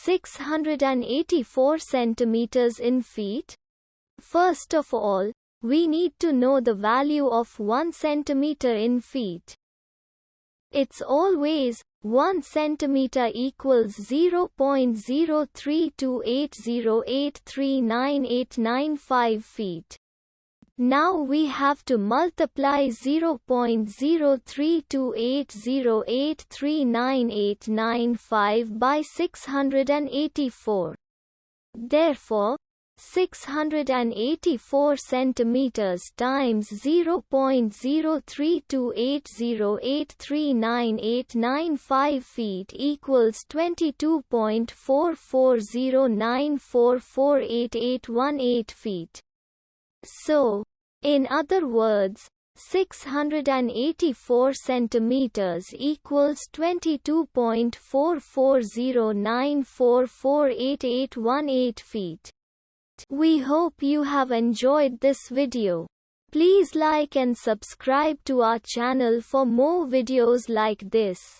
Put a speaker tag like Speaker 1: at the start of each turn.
Speaker 1: 684 centimeters in feet? First of all, we need to know the value of 1 centimeter in feet. It's always 1 centimeter equals 0.03280839895 feet. Now we have to multiply 0.03280839895 by 684. Therefore, 684 centimeters times 0.03280839895 feet equals 22.4409448818 feet. So, in other words, 684 centimeters equals 22.4409448818 feet. We hope you have enjoyed this video. Please like and subscribe to our channel for more videos like this.